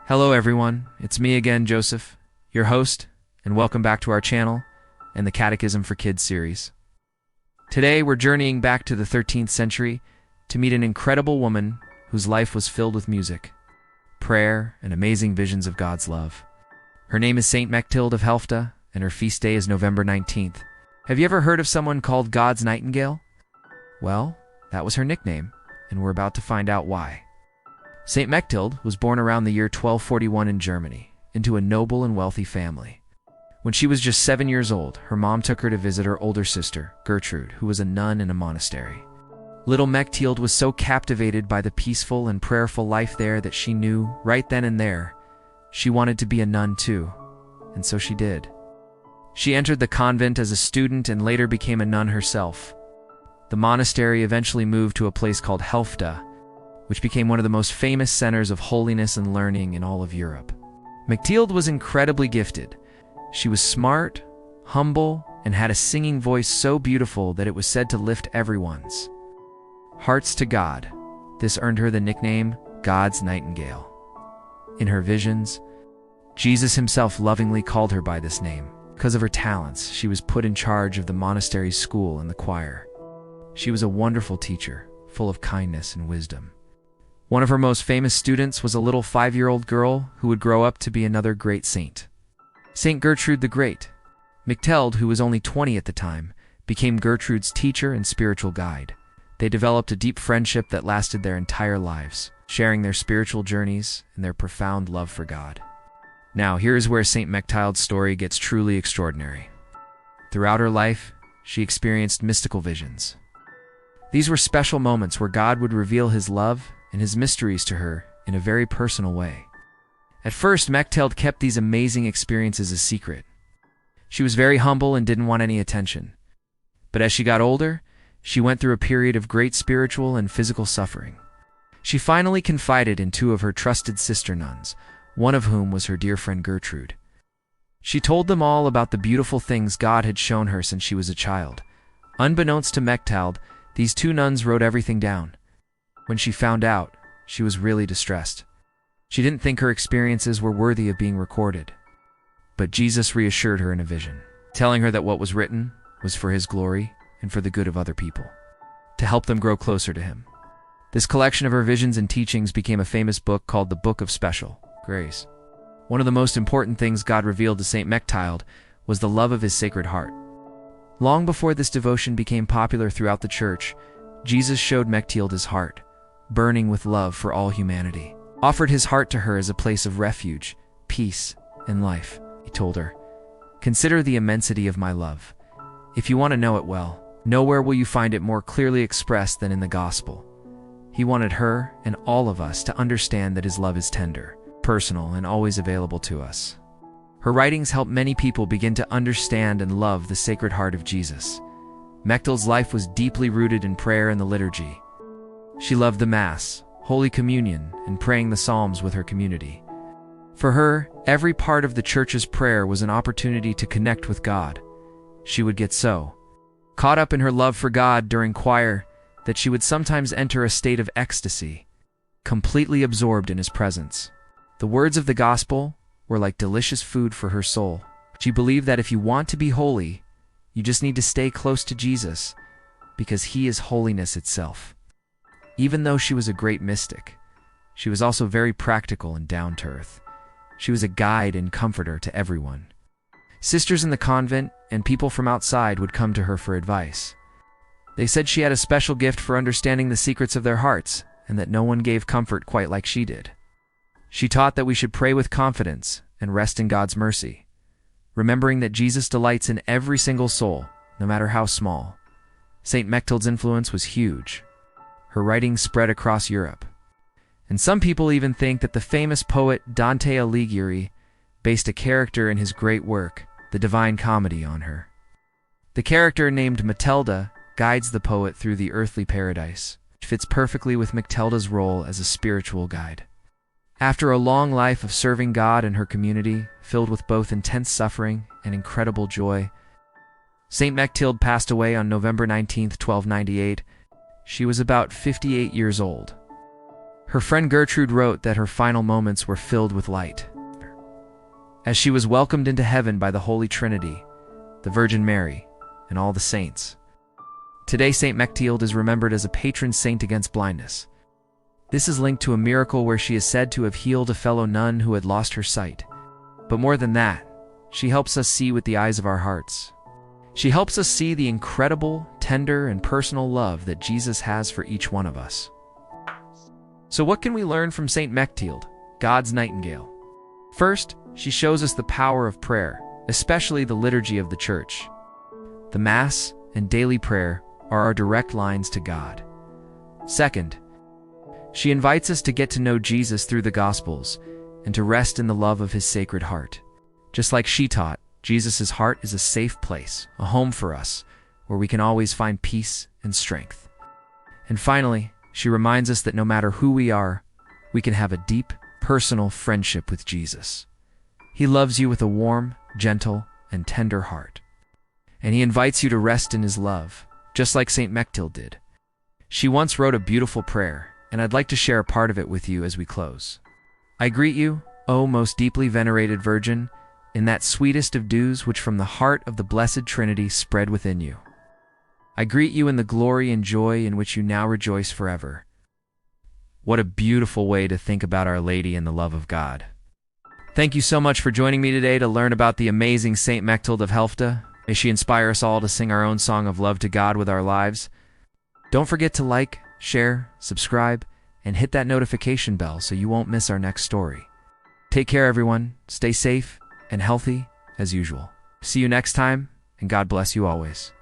Hello everyone, it's me again, Joseph, your host, and welcome back to our channel and the Catechism for Kids series. Today we're journeying back to the 13th century to meet an incredible woman whose life was filled with music, prayer, and amazing visions of God's love. Her name is Saint Mechtilde of Helfta, and her feast day is November 19th. Have you ever heard of someone called God's Nightingale? Well, that was her nickname, and we're about to find out why. Saint Mechtilde was born around the year 1241 in Germany, into a noble and wealthy family. When she was just 7 years old, her mom took her to visit her older sister, Gertrude, who was a nun in a monastery. Little Mechtilde was so captivated by the peaceful and prayerful life there that she knew, right then and there, she wanted to be a nun too, and so she did. She entered the convent as a student and later became a nun herself. The monastery eventually moved to a place called Helfta, which became one of the most famous centers of holiness and learning in all of Europe. Mechtilde was incredibly gifted. She was smart, humble, and had a singing voice so beautiful that it was said to lift everyone's hearts to God. This earned her the nickname God's Nightingale. In her visions, Jesus himself lovingly called her by this name. Because of her talents, she was put in charge of the monastery's school and the choir. She was a wonderful teacher, full of kindness and wisdom. One of her most famous students was a little 5-year-old girl who would grow up to be another great saint. Saint Gertrude the Great. Mechtilde, who was only 20 at the time, became Gertrude's teacher and spiritual guide. They developed a deep friendship that lasted their entire lives, sharing their spiritual journeys and their profound love for God. Now, here is where Saint Mechtilde's story gets truly extraordinary. Throughout her life, she experienced mystical visions. These were special moments where God would reveal his love and his mysteries to her in a very personal way. At first, Mechtilde kept these amazing experiences a secret. She was very humble and didn't want any attention. But as she got older, she went through a period of great spiritual and physical suffering. She finally confided in 2 of her trusted sister nuns, one of whom was her dear friend Gertrude. She told them all about the beautiful things God had shown her since she was a child. Unbeknownst to Mechtilde, these 2 nuns wrote everything down. When she found out, she was really distressed. She didn't think her experiences were worthy of being recorded. But Jesus reassured her in a vision, telling her that what was written was for his glory and for the good of other people, to help them grow closer to him. This collection of her visions and teachings became a famous book called the Book of Special Grace. One of the most important things God revealed to Saint Mechtilde was the love of his Sacred Heart. Long before this devotion became popular throughout the Church, Jesus showed Mechtilde his heart, burning with love for all humanity, offered his heart to her as a place of refuge, peace, and life. He told her, "Consider the immensity of my love. If you want to know it well, nowhere will you find it more clearly expressed than in the Gospel." He wanted her and all of us to understand that his love is tender, personal, and always available to us. Her writings helped many people begin to understand and love the Sacred Heart of Jesus. Mechtilde's life was deeply rooted in prayer and the liturgy. She loved the Mass, Holy Communion, and praying the Psalms with her community. For her, every part of the Church's prayer was an opportunity to connect with God. She would get so caught up in her love for God during choir that she would sometimes enter a state of ecstasy, completely absorbed in his presence. The words of the Gospel were like delicious food for her soul. She believed that if you want to be holy, you just need to stay close to Jesus, because he is holiness itself. Even though she was a great mystic, she was also very practical and down-to-earth. She was a guide and comforter to everyone. Sisters in the convent and people from outside would come to her for advice. They said she had a special gift for understanding the secrets of their hearts, and that no one gave comfort quite like she did. She taught that we should pray with confidence and rest in God's mercy, remembering that Jesus delights in every single soul, no matter how small. Saint Mechtilde's influence was huge. Her writings spread across Europe. And some people even think that the famous poet Dante Alighieri based a character in his great work, The Divine Comedy, on her. The character named Matilda guides the poet through the earthly paradise, which fits perfectly with Mechtilde's role as a spiritual guide. After a long life of serving God and her community, filled with both intense suffering and incredible joy, Saint Mechtilde passed away on November 19, 1298. She was about 58 years old. Her friend Gertrude wrote that her final moments were filled with light, as she was welcomed into heaven by the Holy Trinity, the Virgin Mary, and all the saints. Today, Saint Mechtilde is remembered as a patron saint against blindness. This is linked to a miracle where she is said to have healed a fellow nun who had lost her sight. But more than that, she helps us see with the eyes of our hearts. She helps us see the incredible, tender, and personal love that Jesus has for each one of us. So what can we learn from Saint Mechtilde, God's nightingale? First, she shows us the power of prayer, especially the liturgy of the Church. The Mass and daily prayer are our direct lines to God. Second, she invites us to get to know Jesus through the Gospels and to rest in the love of his Sacred Heart. Just like she taught, Jesus' heart is a safe place, a home for us, where we can always find peace and strength. And finally, she reminds us that no matter who we are, we can have a deep, personal friendship with Jesus. He loves you with a warm, gentle, and tender heart. And he invites you to rest in his love, just like Saint Mechtilde did. She once wrote a beautiful prayer, and I'd like to share a part of it with you as we close. I greet you, O most deeply venerated Virgin, in that sweetest of dews which from the heart of the Blessed Trinity spread within you. I greet you in the glory and joy in which you now rejoice forever. What a beautiful way to think about Our Lady and the love of God. Thank you so much for joining me today to learn about the amazing Saint Mechtilde of Helfta. May she inspire us all to sing our own song of love to God with our lives. Don't forget to like, share, subscribe, and hit that notification bell so you won't miss our next story. Take care, everyone. Stay safe and healthy as usual. See you next time, and God bless you always.